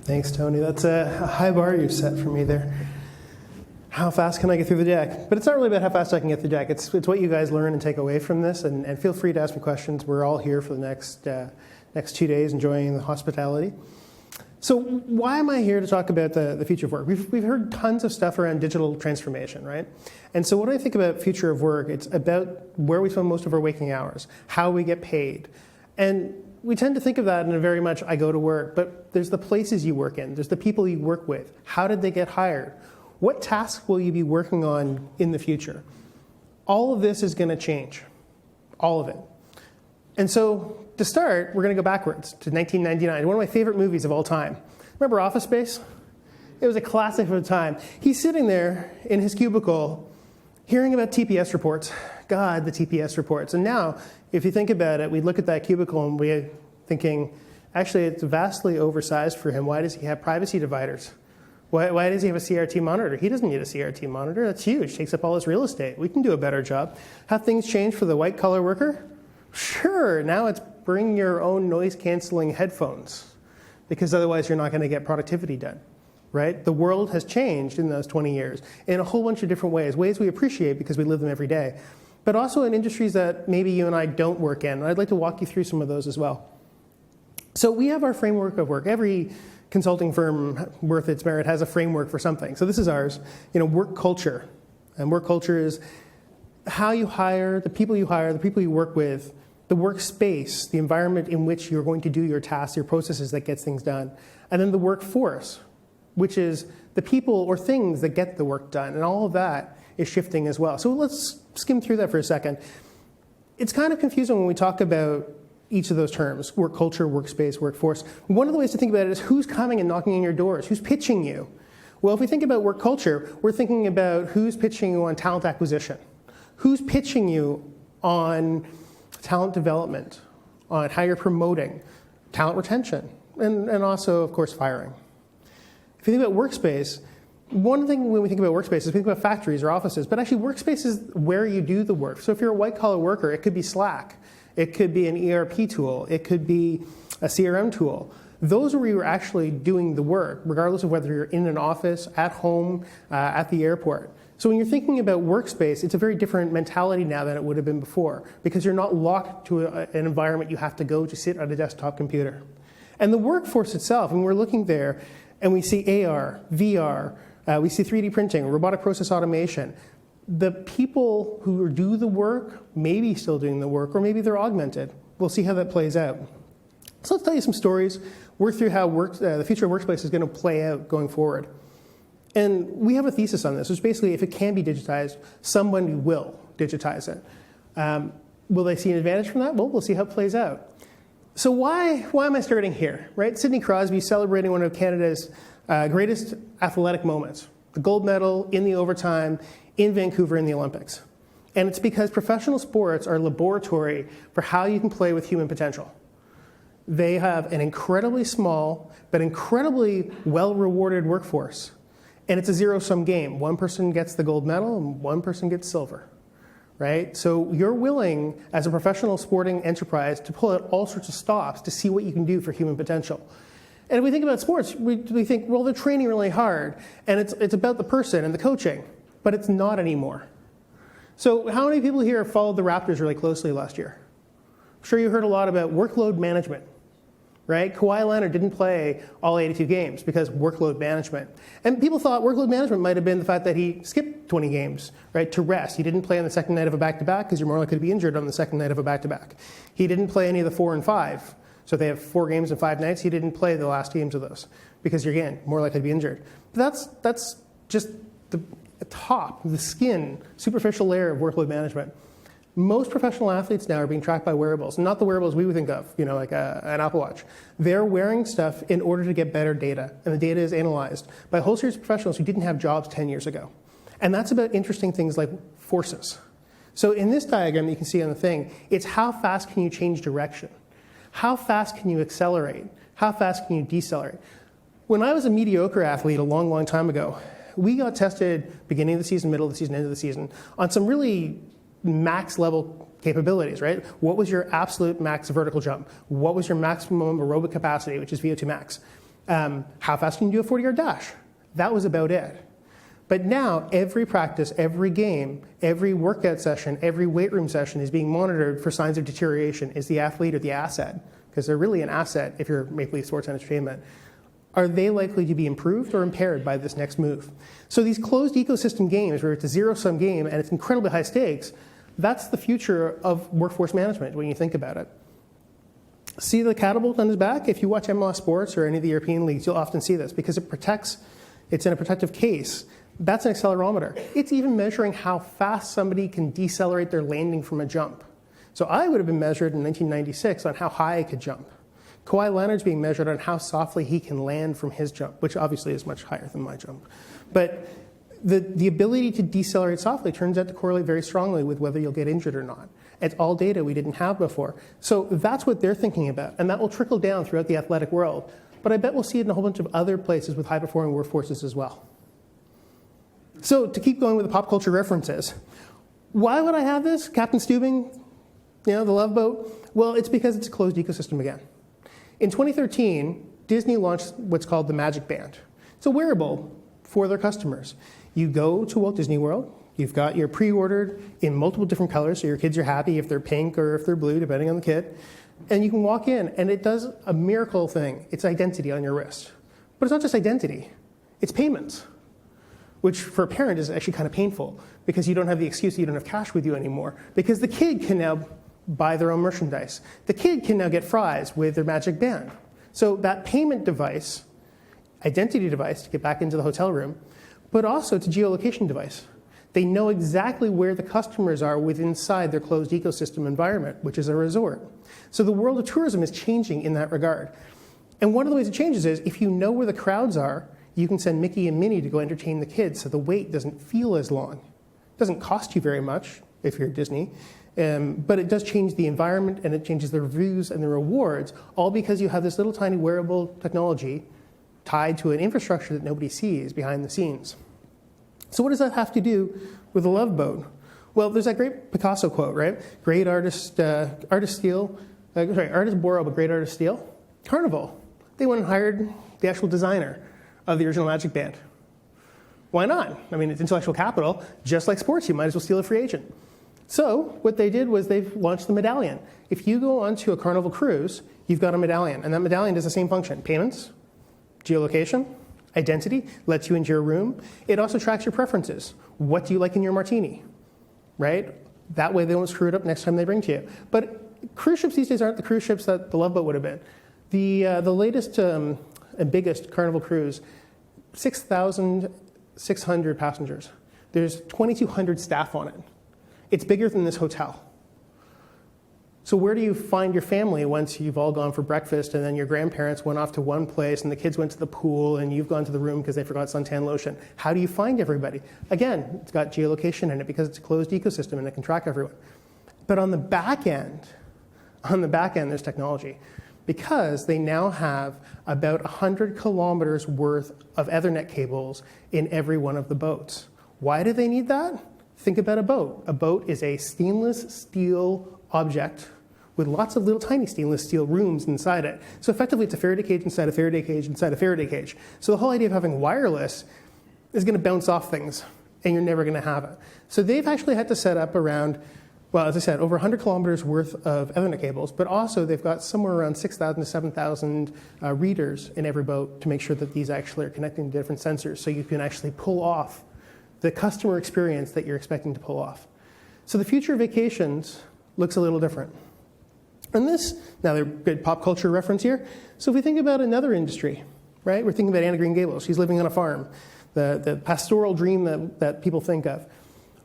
Thanks, Tony. That's a high bar you set for me there. How fast can I get through the deck? But it's not really about how fast I can get through the deck. It's what you guys learn and take away from this. And feel free to ask me questions. We're all here for the next 2 days enjoying the hospitality. So why am I here to talk about the future of work? We've heard tons of stuff around digital transformation, right? And so when I think about future of work, it's about where we spend most of our waking hours, how we get paid. And we tend to think of that in a very much, I go to work, but there's the places you work in, there's the people you work with. How did they get hired? What tasks will you be working on in the future? All of this is going to change, all of it. And so to start, we're going to go backwards to 1999, one of my favorite movies of all time. Remember Office Space? It was a classic of the time. He's sitting there in his cubicle hearing about TPS reports. God, the TPS reports. And now, if you think about it, we look at that cubicle and we're thinking, actually, it's vastly oversized for him. Why does he have privacy dividers? Why does he have a CRT monitor? He doesn't need a CRT monitor. That's huge. Takes up all his real estate. We can do a better job. Have things changed for the white-collar worker? Sure. Now it's bring your own noise-canceling headphones, because otherwise you're not going to get productivity done, right? The world has changed in those 20 years in a whole bunch of different ways we appreciate because we live them every day, but also in industries that maybe you and I don't work in. I'd like to walk you through some of those as well. So we have our framework of work. Every consulting firm worth its merit has a framework for something. So this is ours, work culture. And work culture is how you hire, the people you work with, the workspace, the environment in which you're going to do your tasks, your processes that gets things done. And then the workforce, which is the people or things that get the work done. And all of that is shifting as well. So let's skim through that for a second. It's kind of confusing when we talk about each of those terms, work culture, workspace, workforce. One of the ways to think about it is who's coming and knocking on your doors, who's pitching you. Well, if we think about work culture, we're thinking about who's pitching you on talent acquisition, who's pitching you on talent development, on how you're promoting, talent retention, and also, of course, firing. If you think about workspace, one thing when we think about workspace is we think about factories or offices, but actually workspace is where you do the work. So if you're a white-collar worker, it could be Slack. It could be an ERP tool. It could be a CRM tool. Those are where you're actually doing the work, regardless of whether you're in an office, at home, at the airport. So when you're thinking about workspace, it's a very different mentality now than it would have been before, because you're not locked to an environment you have to go to sit at a desktop computer. And the workforce itself, when we're looking there and we see AR, VR, we see 3D printing, robotic process automation, the people who do the work may be still doing the work, or maybe they're augmented. We'll see how that plays out. So let's tell you some stories, work through how the future of workplace is going to play out going forward. And we have a thesis on this, which basically, if it can be digitized, someone will digitize it. Will they see an advantage from that? Well, we'll see how it plays out. So why am I starting here, right? Sidney Crosby celebrating one of Canada's greatest athletic moments, the gold medal in the overtime in Vancouver in the Olympics. And it's because professional sports are a laboratory for how you can play with human potential. They have an incredibly small, but incredibly well-rewarded workforce. And it's a zero-sum game. One person gets the gold medal and one person gets silver, right? So you're willing, as a professional sporting enterprise, to pull out all sorts of stops to see what you can do for human potential. And if we think about sports, we think, well, they're training really hard, and it's about the person and the coaching, but it's not anymore. So how many people here have followed the Raptors really closely last year? I'm sure you heard a lot about workload management, right? Kawhi Leonard didn't play all 82 games because workload management. And people thought workload management might have been the fact that he skipped 20 games, right, to rest. He didn't play on the second night of a back-to-back because you're more likely to be injured on the second night of a back-to-back. He didn't play any of the 4 and 5. So if they have 4 games in 5 nights, he didn't play the last games of those because you're, again, more likely to be injured. But that's just the top, the skin, superficial layer of workload management. Most professional athletes now are being tracked by wearables, not the wearables we would think of, like an Apple Watch. They're wearing stuff in order to get better data, and the data is analyzed by a whole series of professionals who didn't have jobs 10 years ago. And that's about interesting things like forces. So in this diagram that you can see on the thing, it's how fast can you change direction? How fast can you accelerate? How fast can you decelerate? When I was a mediocre athlete a long, long time ago, we got tested beginning of the season, middle of the season, end of the season on some really max level capabilities, right? What was your absolute max vertical jump? What was your maximum aerobic capacity, which is VO2 max? How fast can you do a 40-yard dash? That was about it. But now every practice, every game, every workout session, every weight room session is being monitored for signs of deterioration. Is the athlete or the asset, because they're really an asset if you're Maple Leaf Sports and Entertainment, are they likely to be improved or impaired by this next move? So these closed ecosystem games where it's a zero-sum game and it's incredibly high stakes, that's the future of workforce management when you think about it. See the catapult on his back? If you watch MLS Sports or any of the European leagues, you'll often see this because it's in a protective case. That's an accelerometer. It's even measuring how fast somebody can decelerate their landing from a jump. So I would have been measured in 1996 on how high I could jump. Kawhi Leonard's being measured on how softly he can land from his jump, which obviously is much higher than my jump. But the ability to decelerate softly turns out to correlate very strongly with whether you'll get injured or not. It's all data we didn't have before. So that's what they're thinking about, and that will trickle down throughout the athletic world. But I bet we'll see it in a whole bunch of other places with high-performing workforces as well. So to keep going with the pop culture references, why would I have this? Captain Steubing, the Love Boat? Well, it's because it's a closed ecosystem again. In 2013, Disney launched what's called the Magic Band. It's a wearable for their customers. You go to Walt Disney World, you've got your pre-ordered in multiple different colors, so your kids are happy if they're pink or if they're blue, depending on the kid. And you can walk in, and it does a miracle thing. It's identity on your wrist. But it's not just identity, it's payments, which for a parent is actually kind of painful because you don't have the excuse that you don't have cash with you anymore, because the kid can now buy their own merchandise. The kid can now get fries with their Magic Band. So that payment device, identity device to get back into the hotel room, but also it's a geolocation device. They know exactly where the customers are inside their closed ecosystem environment, which is a resort. So the world of tourism is changing in that regard. And one of the ways it changes is if you know where the crowds are, you can send Mickey and Minnie to go entertain the kids so the wait doesn't feel as long. It doesn't cost you very much if you're Disney, but it does change the environment and it changes the reviews and the rewards, all because you have this little tiny wearable technology tied to an infrastructure that nobody sees behind the scenes. So what does that have to do with the Love Boat? Well, there's that great Picasso quote, right? Great artist borrow, but great artist steal. Carnival, they went and hired the actual designer of the original Magic Band. Why not? I mean, it's intellectual capital. Just like sports, you might as well steal a free agent. So what they did was they've launched the medallion. If you go onto a Carnival cruise, you've got a medallion, and that medallion does the same function. Payments, geolocation, identity, lets you into your room. It also tracks your preferences. What do you like in your martini, right? That way they won't screw it up next time they bring to you. But cruise ships these days aren't the cruise ships that the Love Boat would have been. The latest and biggest Carnival cruise, 6,600 passengers. There's 2,200 staff on it. It's bigger than this hotel. So where do you find your family once you've all gone for breakfast and then your grandparents went off to one place and the kids went to the pool and you've gone to the room because they forgot suntan lotion? How do you find everybody? Again, it's got geolocation in it because it's a closed ecosystem and it can track everyone. But on the back end, there's technology because they now have about 100 kilometers worth of Ethernet cables in every one of the boats. Why do they need that? Think about a boat. A boat is a stainless steel object with lots of little tiny stainless steel rooms inside it. So effectively, it's a Faraday cage inside a Faraday cage inside a Faraday cage. So the whole idea of having wireless is going to bounce off things, and you're never going to have it. So they've actually had to set up around, well, as I said, over 100 kilometers worth of Ethernet cables, but also they've got somewhere around 6,000 to 7,000 readers in every boat to make sure that these actually are connecting to different sensors so you can actually pull off the customer experience that you're expecting to pull off. So the future of vacations looks a little different. And this, now they're good pop culture reference here. So if we think about another industry, right? We're thinking about Anna Green Gables. She's living on a farm, the pastoral dream that people think of.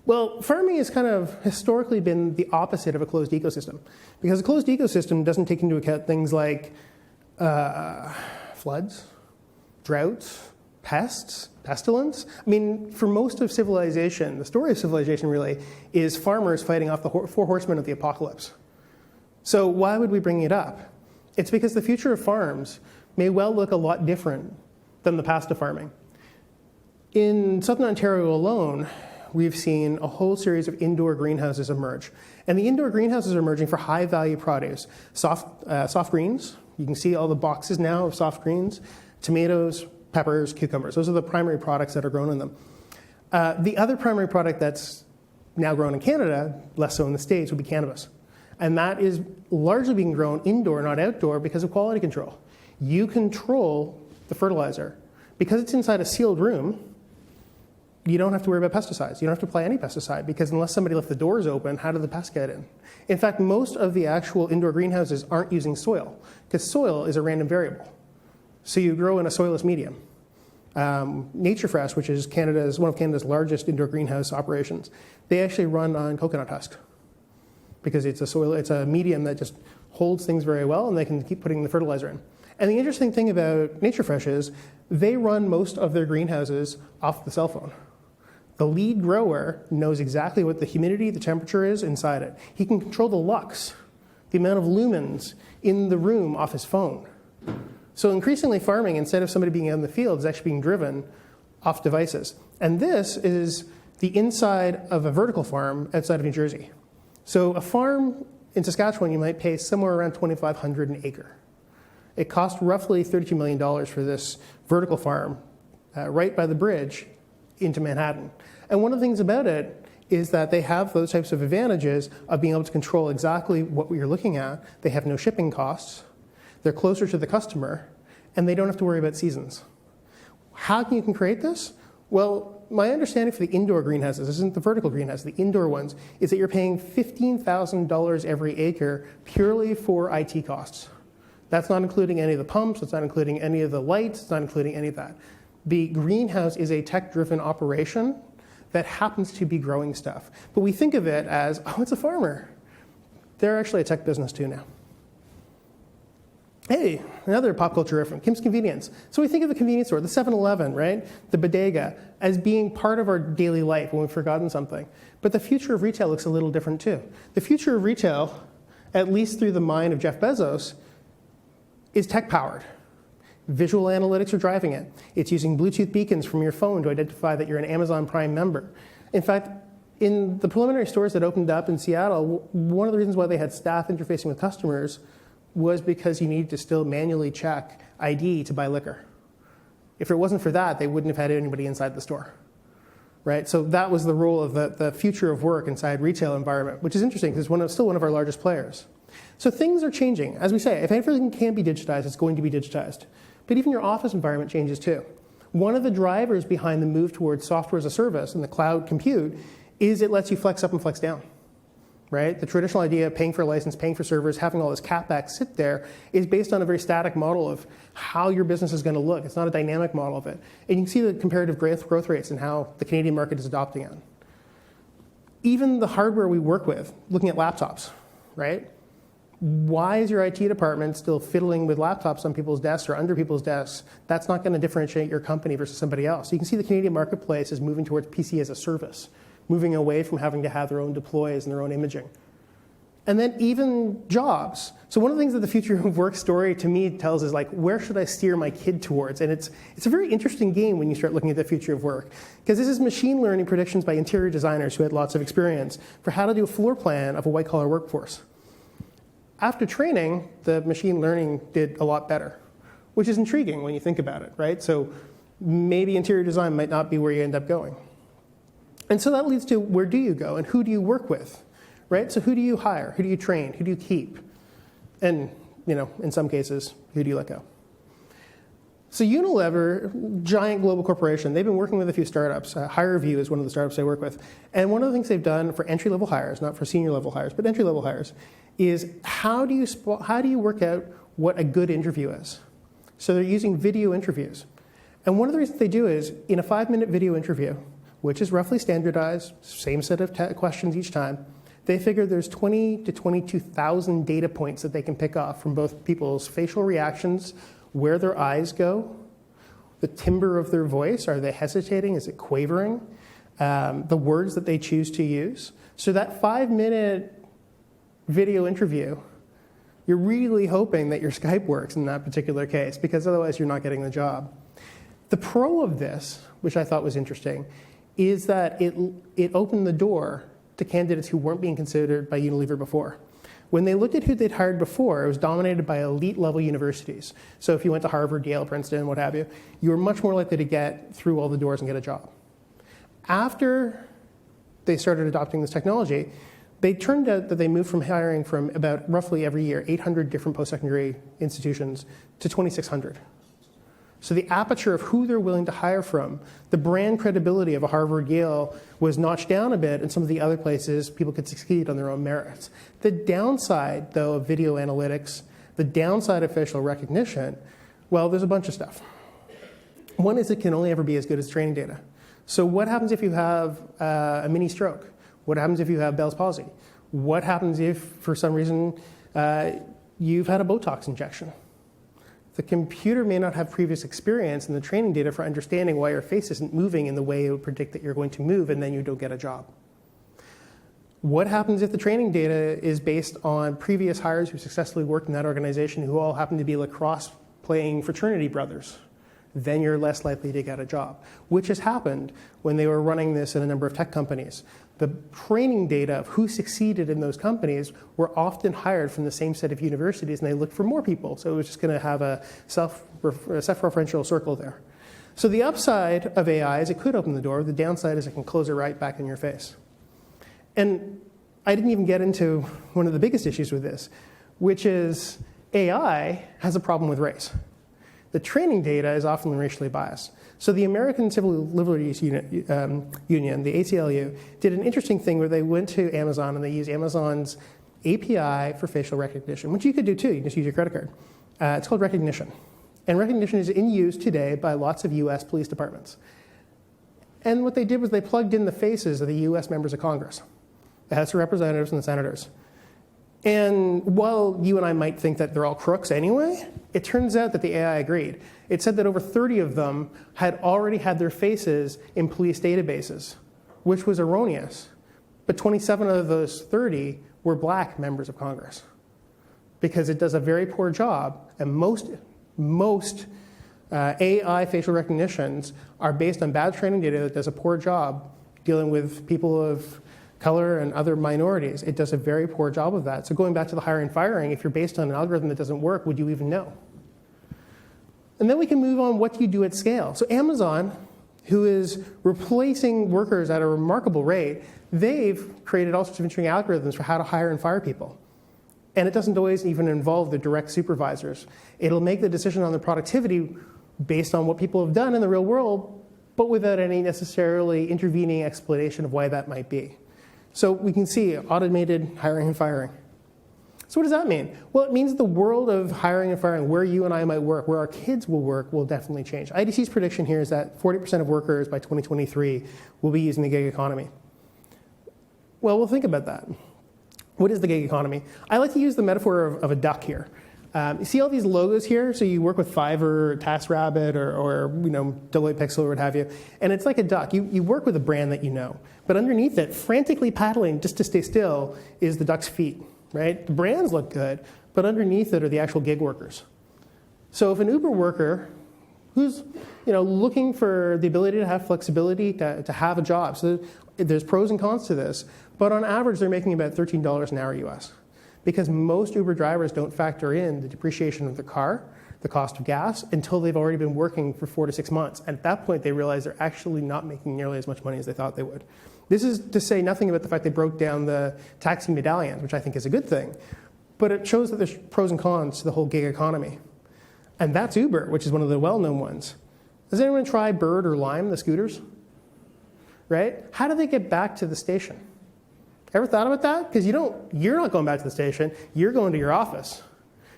Well, farming has kind of historically been the opposite of a closed ecosystem because a closed ecosystem doesn't take into account things like floods, droughts, pests, pestilence. I mean, for most of civilization, the story of civilization really is farmers fighting off the four horsemen of the apocalypse. So why would we bring it up? It's because the future of farms may well look a lot different than the past of farming. In southern Ontario alone, we've seen a whole series of indoor greenhouses emerge. And the indoor greenhouses are emerging for high-value produce. Soft greens. You can see all the boxes now of soft greens. tomatoes, peppers, cucumbers. Those are the primary products that are grown in them. The other primary product that's now grown in Canada, less so in the States, would be cannabis. And that is largely being grown indoor, not outdoor, because of quality control. You control the fertilizer. Because it's inside a sealed room, you don't have to worry about pesticides. You don't have to apply any pesticide, because unless somebody left the doors open, how do the pests get in? In fact, most of the actual indoor greenhouses aren't using soil, because soil is a random variable. So you grow in a soilless medium. Nature Fresh, which is one of Canada's largest indoor greenhouse operations, they actually run on coconut husk, because it's a medium that just holds things very well, and they can keep putting the fertilizer in. And the interesting thing about Nature Fresh is they run most of their greenhouses off the cell phone. The lead grower knows exactly what the humidity, the temperature is inside it. He can control the lux, the amount of lumens in the room, off his phone. So increasingly farming, instead of somebody being out in the field, is actually being driven off devices. And this is the inside of a vertical farm outside of New Jersey. So a farm in Saskatchewan, you might pay somewhere around $2,500 an acre. It cost roughly $32 million for this vertical farm right by the bridge into Manhattan. And one of the things about it is that they have those types of advantages of being able to control exactly what you're looking at. They have no shipping costs. They're closer to the customer, and they don't have to worry about seasons. How can you create this? Well, my understanding for the indoor greenhouses, this isn't the vertical greenhouse, the indoor ones, is that you're paying $15,000 every acre purely for IT costs. That's not including any of the pumps, it's not including any of the lights, it's not including any of that. The greenhouse is a tech-driven operation that happens to be growing stuff. But we think of it as, oh, it's a farmer. They're actually a tech business too now. Hey, another pop culture reference, Kim's Convenience. So we think of the convenience store, the 7-Eleven, right? The bodega, as being part of our daily life when we've forgotten something. But the future of retail looks a little different too. The future of retail, at least through the mind of Jeff Bezos, is tech-powered. Visual analytics are driving it. It's using Bluetooth beacons from your phone to identify that you're an Amazon Prime member. In fact, in the preliminary stores that opened up in Seattle, one of the reasons why they had staff interfacing with customers was because you needed to still manually check ID to buy liquor. If it wasn't for that, they wouldn't have had anybody inside the store, right? So that was the role of the future of work inside retail environment, which is interesting because it's still one of our largest players. So things are changing. As we say, if everything can be digitized, it's going to be digitized. But even your office environment changes too. One of the drivers behind the move towards software as a service and the cloud compute is it lets you flex up and flex down, right? The traditional idea of paying for a license, paying for servers, having all this CapEx sit there is based on a very static model of how your business is going to look. It's not a dynamic model of it. And you can see the comparative growth rates and how the Canadian market is adopting it. Even the hardware we work with, looking at laptops, right? Why is your IT department still fiddling with laptops on people's desks or under people's desks? That's not going to differentiate your company versus somebody else. You can see the Canadian marketplace is moving towards PC as a service, moving away from having to have their own deploys and their own imaging. And then even jobs. So one of the things that the future of work story to me tells is like, where should I steer my kid towards? And it's a very interesting game when you start looking at the future of work. Because this is machine learning predictions by interior designers who had lots of experience for how to do a floor plan of a white-collar workforce. After training, the machine learning did a lot better, which is intriguing when you think about it, right? So maybe interior design might not be where you end up going. And so that leads to where do you go and who do you work with, right? So who do you hire? Who do you train? Who do you keep? And, in some cases, who do you let go? So Unilever, giant global corporation, they've been working with a few startups. HireVue is one of the startups I work with. And one of the things they've done for entry-level hires, not for senior-level hires, but entry-level hires, is how do you work out what a good interview is? So they're using video interviews. And one of the reasons they do is, in a 5-minute video interview, which is roughly standardized, same set of questions each time, they figure there's 20 to 22,000 data points that they can pick off from both people's facial reactions, where their eyes go, the timbre of their voice, are they hesitating, is it quavering, the words that they choose to use. So that 5-minute video interview, you're really hoping that your Skype works in that particular case, because otherwise you're not getting the job. The pro of this, which I thought was interesting, is that it opened the door to candidates who weren't being considered by Unilever before. When they looked at who they'd hired before, it was dominated by elite level universities. So if you went to Harvard, Yale, Princeton, what have you, you were much more likely to get through all the doors and get a job. After they started adopting this technology, they turned out that they moved from hiring from about roughly every year 800 different post-secondary institutions to 2,600. So the aperture of who they're willing to hire from, the brand credibility of a Harvard, Yale was notched down a bit, and some of the other places people could succeed on their own merits. The downside, though, of video analytics, the downside of facial recognition, well, there's a bunch of stuff. One is it can only ever be as good as training data. So what happens if you have a mini stroke? What happens if you have Bell's palsy? What happens if, for some reason, you've had a Botox injection? The computer may not have previous experience in the training data for understanding why your face isn't moving in the way it would predict that you're going to move, and then you don't get a job. What happens if the training data is based on previous hires who successfully worked in that organization who all happen to be lacrosse-playing fraternity brothers? Then you're less likely to get a job, which has happened when they were running this in a number of tech companies. The training data of who succeeded in those companies were often hired from the same set of universities, and they looked for more people. So it was just going to have a self-referential circle there. So the upside of AI is it could open the door. The downside is it can close it right back in your face. And I didn't even get into one of the biggest issues with this, which is AI has a problem with race. The training data is often racially biased. So the American Civil Liberties Union, the ACLU, did an interesting thing where they went to Amazon and they used Amazon's API for facial recognition, which you could do too. You can just use your credit card. It's called Recognition. And Recognition is in use today by lots of US police departments. And what they did was they plugged in the faces of the US members of Congress, the House of Representatives and the senators. And while you and I might think that they're all crooks anyway, it turns out that the AI agreed. It said that over 30 of them had already had their faces in police databases, which was erroneous. But 27 of those 30 were black members of Congress, because it does a very poor job, and most AI facial recognitions are based on bad training data that does a poor job dealing with people of color and other minorities. It does a very poor job of that. So going back to the hiring and firing, if you're based on an algorithm that doesn't work, would you even know? And then we can move on, what do you do at scale? So Amazon, who is replacing workers at a remarkable rate, they've created all sorts of interesting algorithms for how to hire and fire people. And it doesn't always even involve the direct supervisors. It'll make the decision on the productivity based on what people have done in the real world, but without any necessarily intervening explanation of why that might be. So we can see automated hiring and firing. So what does that mean? Well, it means the world of hiring and firing, where you and I might work, where our kids will work, will definitely change. IDC's prediction here is that 40% of workers by 2023 will be using the gig economy. Well, we'll think about that. What is the gig economy? I like to use the metaphor of a duck here. You see all these logos here? So you work with Fiverr, TaskRabbit, or Deloitte Pixel, or what have you. And it's like a duck. You work with a brand that you know. But underneath it, frantically paddling just to stay still, is the duck's feet, right? The brands look good, but underneath it are the actual gig workers. So if an Uber worker who's looking for the ability to have flexibility, to have a job, so there's pros and cons to this, but on average they're making about $13 an hour US. Because most Uber drivers don't factor in the depreciation of the car, the cost of gas, until they've already been working for 4 to 6 months. And at that point, they realize they're actually not making nearly as much money as they thought they would. This is to say nothing about the fact they broke down the taxi medallions, which I think is a good thing. But it shows that there's pros and cons to the whole gig economy. And that's Uber, which is one of the well-known ones. Has anyone tried Bird or Lime, the scooters? Right? How do they get back to the station? Ever thought about that? Because you're not going back to the station, you're going to your office.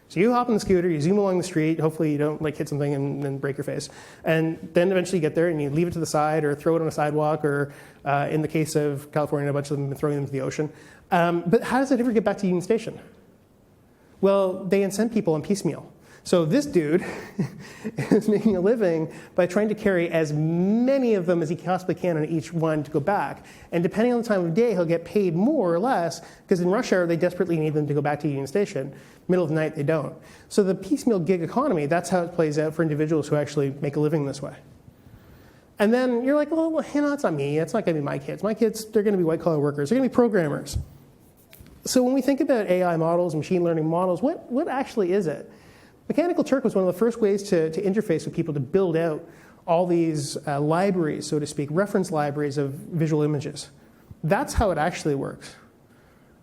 So you hop on the scooter, you zoom along the street, hopefully you don't hit something and then break your face. And then eventually you get there and you leave it to the side or throw it on a sidewalk, or in the case of California, a bunch of them have been throwing them to the ocean. But how does it ever get back to Union Station? Well, they incent people on piecemeal. So this dude is making a living by trying to carry as many of them as he possibly can on each one to go back. And depending on the time of day, he'll get paid more or less, because in rush hour, they desperately need them to go back to Union Station. Middle of the night, they don't. So the piecemeal gig economy, that's how it plays out for individuals who actually make a living this way. And then you're like, well, it's not me. It's not going to be my kids. My kids, they're going to be white-collar workers. They're going to be programmers. So when we think about AI models, machine learning models, what actually is it? Mechanical Turk was one of the first ways to interface with people to build out all these libraries, so to speak, reference libraries of visual images. That's how it actually works,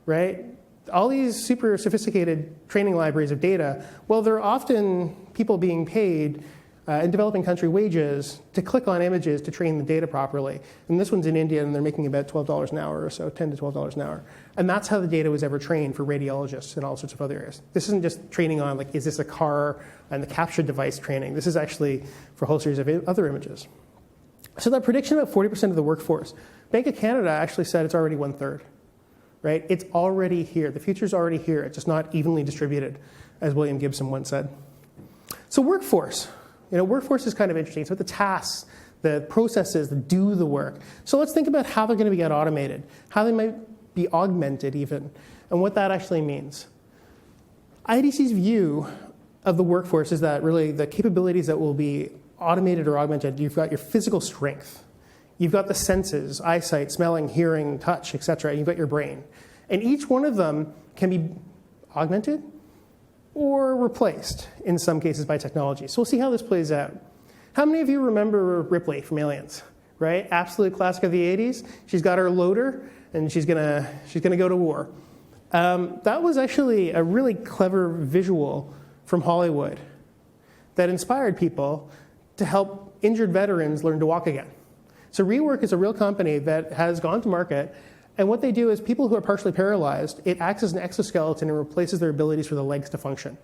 right? All these super sophisticated training libraries of data, well, they're often people being paid in developing country wages to click on images to train the data properly. And this one's in India, and they're making about $12 an hour or so, $10 to $12 an hour. And that's how the data was ever trained for radiologists and all sorts of other areas. This isn't just training on, like, is this a car and the capture device training. This is actually for a whole series of other images. So that prediction about 40% of the workforce, Bank of Canada actually said it's already 1/3, right? It's already here. The future's already here. It's just not evenly distributed, as William Gibson once said. So workforce. Workforce is kind of interesting. It's about the tasks, the processes that do the work. So let's think about how they're going to get automated, how they might be augmented even, and what that actually means. IDC's view of the workforce is that really the capabilities that will be automated or augmented, you've got your physical strength, you've got the senses, eyesight, smelling, hearing, touch, etc. You've got your brain. And each one of them can be augmented or replaced in some cases by technology. So we'll see how this plays out. How many of you remember Ripley from Aliens, right? Absolute classic of the 80s. She's got her loader, and she's gonna go to war. That was actually a really clever visual from Hollywood that inspired people to help injured veterans learn to walk again. So Rework is a real company that has gone to market. And what they do is people who are partially paralyzed, it acts as an exoskeleton and replaces their abilities for the legs to function.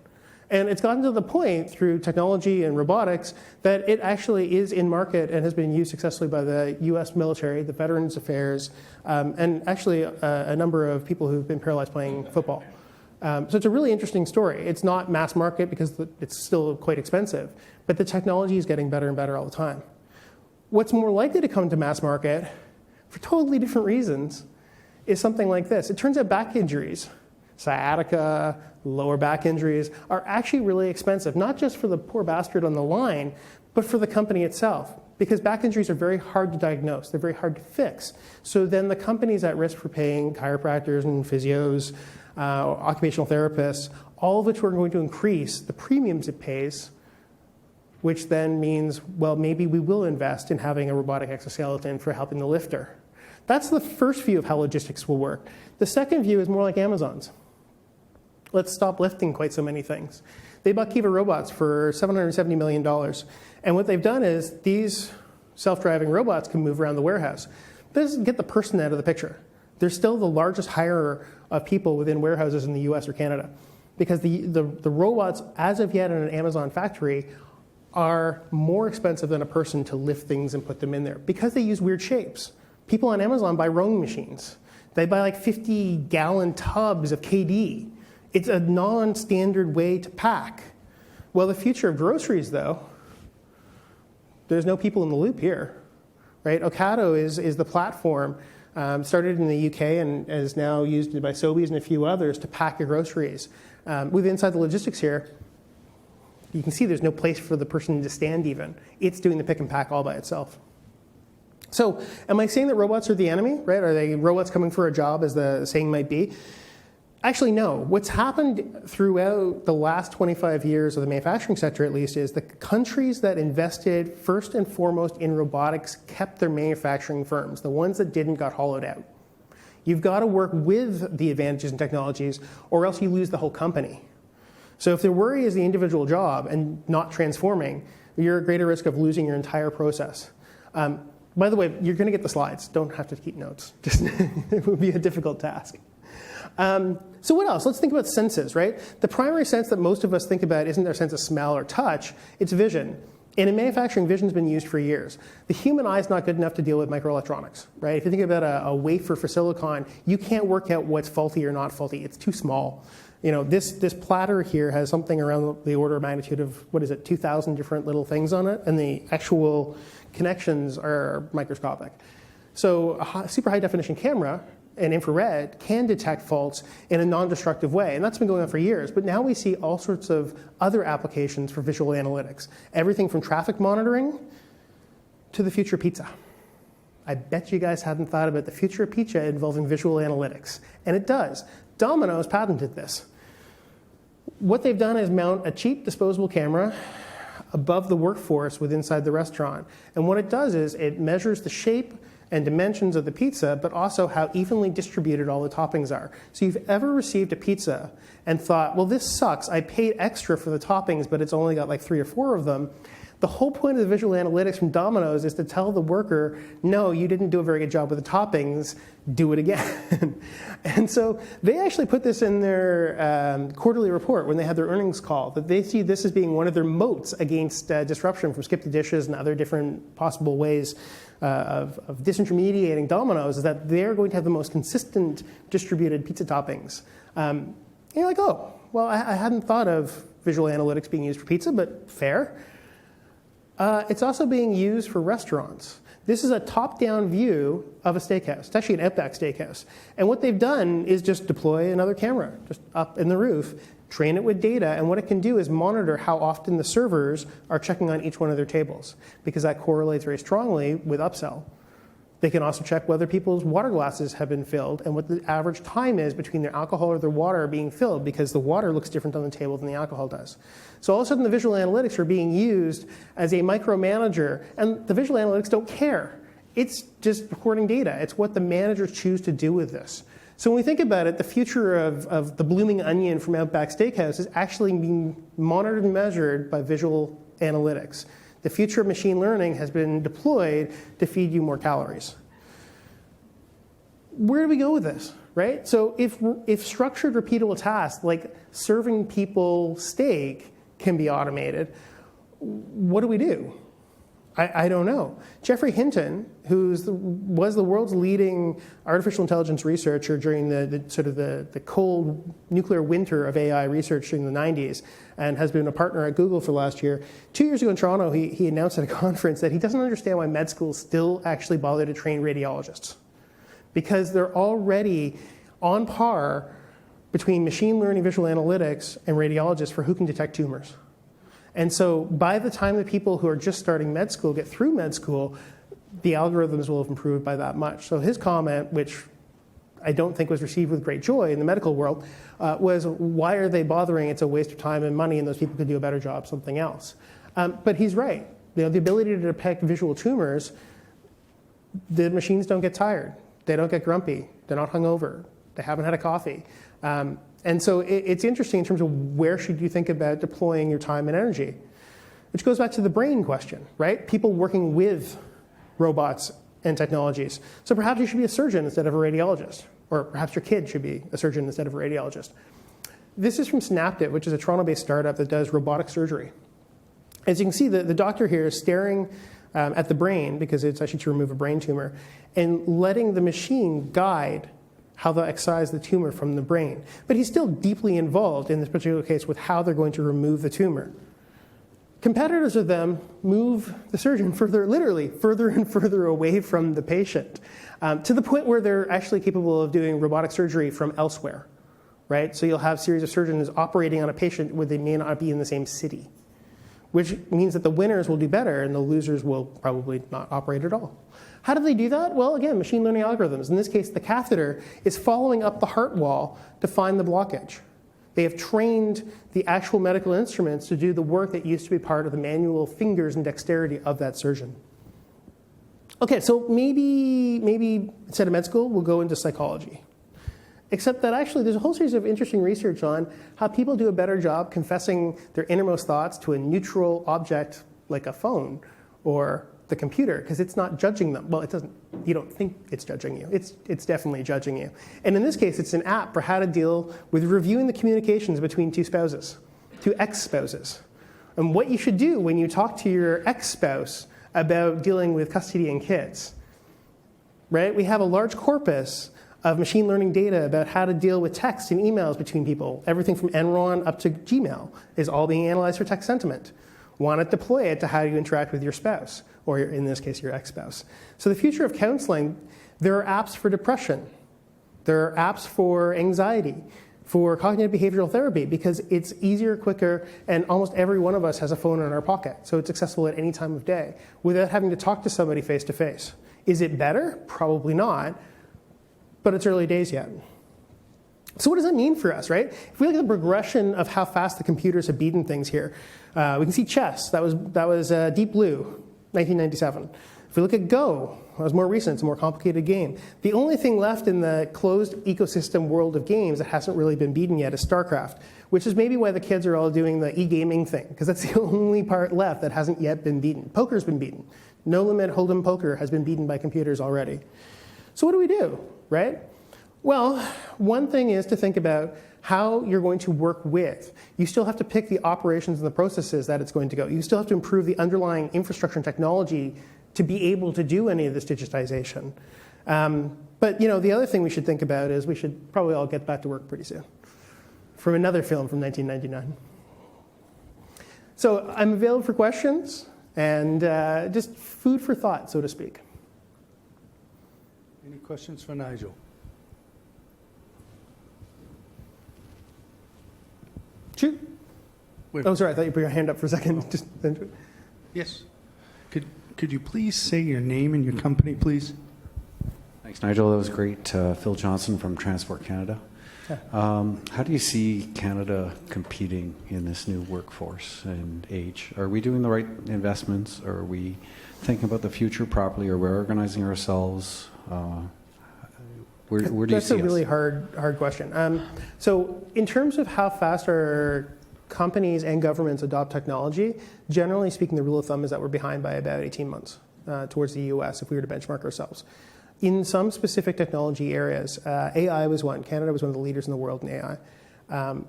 And it's gotten to the point through technology and robotics that it actually is in market and has been used successfully by the US military, the Veterans Affairs, and actually a number of people who've been paralyzed playing football. So it's a really interesting story. It's not mass market because it's still quite expensive, but the technology is getting better and better all the time. What's more likely to come to mass market for totally different reasons is something like this. It turns out back injuries, sciatica, lower back injuries, are actually really expensive, not just for the poor bastard on the line, but for the company itself. Because back injuries are very hard to diagnose. They're very hard to fix. So then the company's at risk for paying chiropractors and physios, occupational therapists, all of which we're going to increase the premiums it pays, which then means, well, maybe we will invest in having a robotic exoskeleton for helping the lifter. That's the first view of how logistics will work. The second view is more like Amazon's. Let's stop lifting quite so many things. They bought Kiva Robots for $770 million. And what they've done is these self-driving robots can move around the warehouse. But it doesn't get the person out of the picture. They're still the largest hirer of people within warehouses in the US or Canada. Because the robots, as of yet in an Amazon factory, are more expensive than a person to lift things and put them in there. Because they use weird shapes. People on Amazon buy rowing machines. They buy like 50-gallon tubs of KD. It's a non-standard way to pack. Well, the future of groceries, though, there's no people in the loop here, right? Ocado is the platform, started in the UK and is now used by Sobeys and a few others to pack your groceries. With inside the logistics here, you can see there's no place for the person to stand even. It's doing the pick and pack all by itself. So am I saying that robots are the enemy, right? Are they robots coming for a job, as the saying might be? Actually, no. What's happened throughout the last 25 years of the manufacturing sector, at least, is the countries that invested first and foremost in robotics kept their manufacturing firms. The ones that didn't got hollowed out. You've got to work with the advantages and technologies, or else you lose the whole company. So if the worry is the individual job and not transforming, you're at greater risk of losing your entire process. By the way, you're going to get the slides. Don't have to keep notes. It would be a difficult task. So what else? Let's think about senses, right? The primary sense that most of us think about isn't our sense of smell or touch. It's vision. And in manufacturing, vision's been used for years. The human eye is not good enough to deal with microelectronics, right? If you think about a wafer for silicon, you can't work out what's faulty or not faulty. It's too small. You know, this platter here has something around the order of magnitude of, 2,000 different little things on it, and the actual connections are microscopic. So a super high definition camera and infrared can detect faults in a non-destructive way, and that's been going on for years. But now we see all sorts of other applications for visual analytics. Everything from traffic monitoring to the future of pizza. I bet you guys hadn't thought about the future of pizza involving visual analytics, and it does. Domino's patented this. What they've done is mount a cheap disposable camera above the workforce inside the restaurant. And what it does is it measures the shape and dimensions of the pizza, but also how evenly distributed all the toppings are. So you've ever received a pizza and thought, well, this sucks. I paid extra for the toppings, but it's only got like 3 or 4 of them. The whole point of the visual analytics from Domino's is to tell the worker, no, you didn't do a very good job with the toppings, do it again. And so they actually put this in their quarterly report when they had their earnings call, that they see this as being one of their moats against disruption from skip the dishes and other different possible ways of disintermediating Domino's, is that they're going to have the most consistent distributed pizza toppings. And you're like, oh, well, I hadn't thought of visual analytics being used for pizza, but fair. It's also being used for restaurants. This is a top-down view of a steakhouse. It's actually an Outback steakhouse. And what they've done is just deploy another camera just up in the roof, train it with data, and what it can do is monitor how often the servers are checking on each one of their tables, because that correlates very strongly with upsell. They can also check whether people's water glasses have been filled and what the average time is between their alcohol or their water being filled, because the water looks different on the table than the alcohol does. So all of a sudden the visual analytics are being used as a micromanager, and the visual analytics don't care. It's just recording data. It's what the managers choose to do with this. So when we think about it, the future of the blooming onion from Outback Steakhouse is actually being monitored and measured by visual analytics. The future of machine learning has been deployed to feed you more calories. Where do we go with this, right? So if structured, repeatable tasks like serving people steak can be automated, what do we do? I don't know. Jeffrey Hinton, who was the world's leading artificial intelligence researcher during the cold nuclear winter of AI research during the 90s, and has been a partner at Google for last year. 2 years ago in Toronto, he announced at a conference that he doesn't understand why med schools still actually bother to train radiologists, because they're already on par between machine learning, visual analytics, and radiologists for who can detect tumors. And so by the time the people who are just starting med school get through med school, the algorithms will have improved by that much. So his comment, which I don't think was received with great joy in the medical world, was, why are they bothering? It's a waste of time and money, and those people could do a better job something else. But he's right. The ability to detect visual tumors, the machines don't get tired. They don't get grumpy. They're not hungover. They haven't had a coffee. And so it's interesting in terms of where should you think about deploying your time and energy, which goes back to the brain question, right? People working with robots and technologies. So perhaps you should be a surgeon instead of a radiologist, or perhaps your kid should be a surgeon instead of a radiologist. This is from Snapdit, which is a Toronto-based startup that does robotic surgery. As you can see, the doctor here is staring at the brain, because it's actually to remove a brain tumor, and letting the machine guide how they'll excise the tumor from the brain. But he's still deeply involved in this particular case with how they're going to remove the tumor. Competitors of them move the surgeon literally further and further away from the patient, to the point where they're actually capable of doing robotic surgery from elsewhere, right? So you'll have a series of surgeons operating on a patient where they may not be in the same city, which means that the winners will do better and the losers will probably not operate at all. How do they do that? Well, again, machine learning algorithms. In this case, the catheter is following up the heart wall to find the blockage. They have trained the actual medical instruments to do the work that used to be part of the manual fingers and dexterity of that surgeon. Okay, so maybe instead of med school, we'll go into psychology. Except that actually there's a whole series of interesting research on how people do a better job confessing their innermost thoughts to a neutral object like a phone or the computer, because it's not judging them. Well, it doesn't. You don't think it's judging you. It's definitely judging you. And in this case, it's an app for how to deal with reviewing the communications between two ex-spouses. And what you should do when you talk to your ex-spouse about dealing with custody and kids, right? We have a large corpus of machine learning data about how to deal with text and emails between people. Everything from Enron up to Gmail is all being analyzed for text sentiment. Want to deploy it to how you interact with your spouse, or in this case, your ex-spouse. So the future of counseling, there are apps for depression. There are apps for anxiety, for cognitive behavioral therapy, because it's easier, quicker, and almost every one of us has a phone in our pocket. So it's accessible at any time of day without having to talk to somebody face to face. Is it better? Probably not, but it's early days yet. So what does that mean for us, right? If we look at the progression of how fast the computers have beaten things here, we can see chess. That was Deep Blue, 1997. If we look at Go, that was more recent. It's a more complicated game. The only thing left in the closed ecosystem world of games that hasn't really been beaten yet is StarCraft, which is maybe why the kids are all doing the e-gaming thing, because that's the only part left that hasn't yet been beaten. Poker's been beaten. No Limit Hold'em Poker has been beaten by computers already. So what do we do, right? Well, one thing is to think about how you're going to work with. You still have to pick the operations and the processes that it's going to go. You still have to improve the underlying infrastructure and technology to be able to do any of this digitization. But the other thing we should think about is we should probably all get back to work pretty soon. From another film from 1999. So I'm available for questions and just food for thought, so to speak. Any questions for Nigel? Shoot. Wait. Oh, sorry, I thought you put your hand up for a second. Yes. Could you please say your name and your company, please? Thanks, Nigel. That was great. Phil Johnson from Transport Canada. Yeah. How do you see Canada competing in this new workforce and age? Are we doing the right investments? Are we thinking about the future properly? Are we organizing ourselves? Where do you see us? That's a really hard question. So in terms of how fast our companies and governments adopt technology, generally speaking, the rule of thumb is that we're behind by about 18 months towards the US if we were to benchmark ourselves. In some specific technology areas, AI was one. Canada was one of the leaders in the world in AI.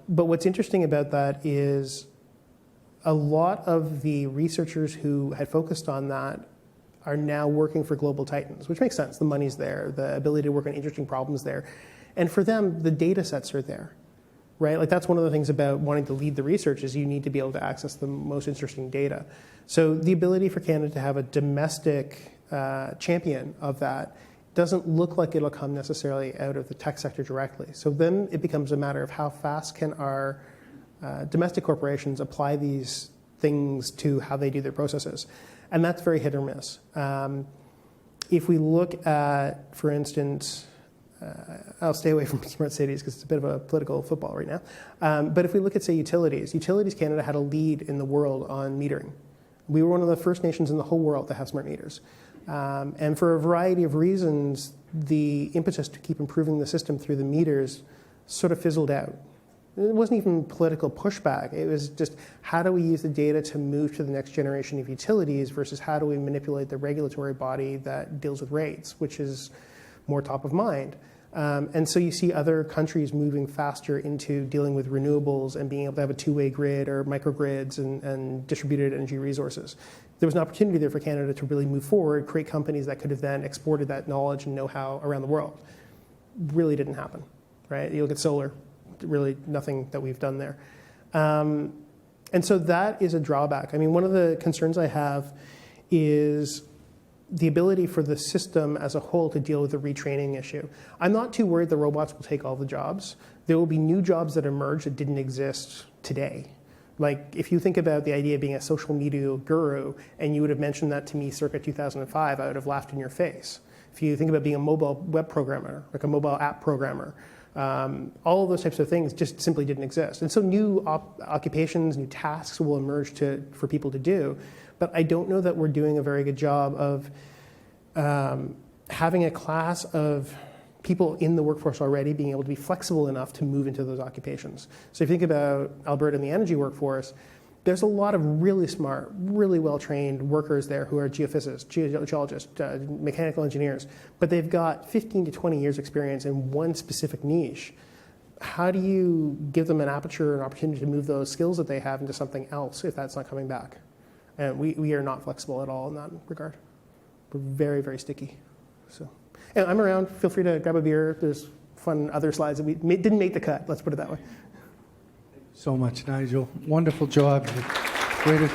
But what's interesting about that is a lot of the researchers who had focused on that are now working for global titans, which makes sense. The money's there, the ability to work on interesting problems there. And for them, the data sets are there, right? Like that's one of the things about wanting to lead the research is you need to be able to access the most interesting data. So the ability for Canada to have a domestic champion of that doesn't look like it'll come necessarily out of the tech sector directly. So then it becomes a matter of how fast can our domestic corporations apply these things to how they do their processes. And that's very hit or miss. If we look at, for instance, I'll stay away from smart cities because it's a bit of a political football right now. But if we look at, say, utilities, Utilities Canada had a lead in the world on metering. We were one of the first nations in the whole world to have smart meters. And for a variety of reasons, the impetus to keep improving the system through the meters sort of fizzled out. It wasn't even political pushback. It was just how do we use the data to move to the next generation of utilities versus how do we manipulate the regulatory body that deals with rates, which is more top of mind. And so you see other countries moving faster into dealing with renewables and being able to have a two-way grid or microgrids and distributed energy resources. There was an opportunity there for Canada to really move forward, create companies that could have then exported that knowledge and know-how around the world. Really didn't happen, right? You look at solar, really nothing that we've done there. And so that is a drawback. I mean, one of the concerns I have is the ability for the system as a whole to deal with the retraining issue. I'm not too worried the robots will take all the jobs. There will be new jobs that emerge that didn't exist today. Like if you think about the idea of being a social media guru and you would have mentioned that to me circa 2005, I would have laughed in your face. If you think about being a mobile web programmer, like a mobile app programmer, all of those types of things just simply didn't exist. And so new occupations, new tasks will emerge for people to do. But I don't know that we're doing a very good job of having a class of people in the workforce already being able to be flexible enough to move into those occupations. So if you think about Alberta and the energy workforce, there's a lot of really smart, really well-trained workers there who are geophysicists, geologists, mechanical engineers, but they've got 15 to 20 years experience in one specific niche. How do you give them an aperture, an opportunity to move those skills that they have into something else if that's not coming back? And we are not flexible at all in that regard. We're very, very sticky. So, and I'm around. Feel free to grab a beer. There's fun other slides that we didn't make the cut. Let's put it that way. So much, Nigel. Wonderful job. Great.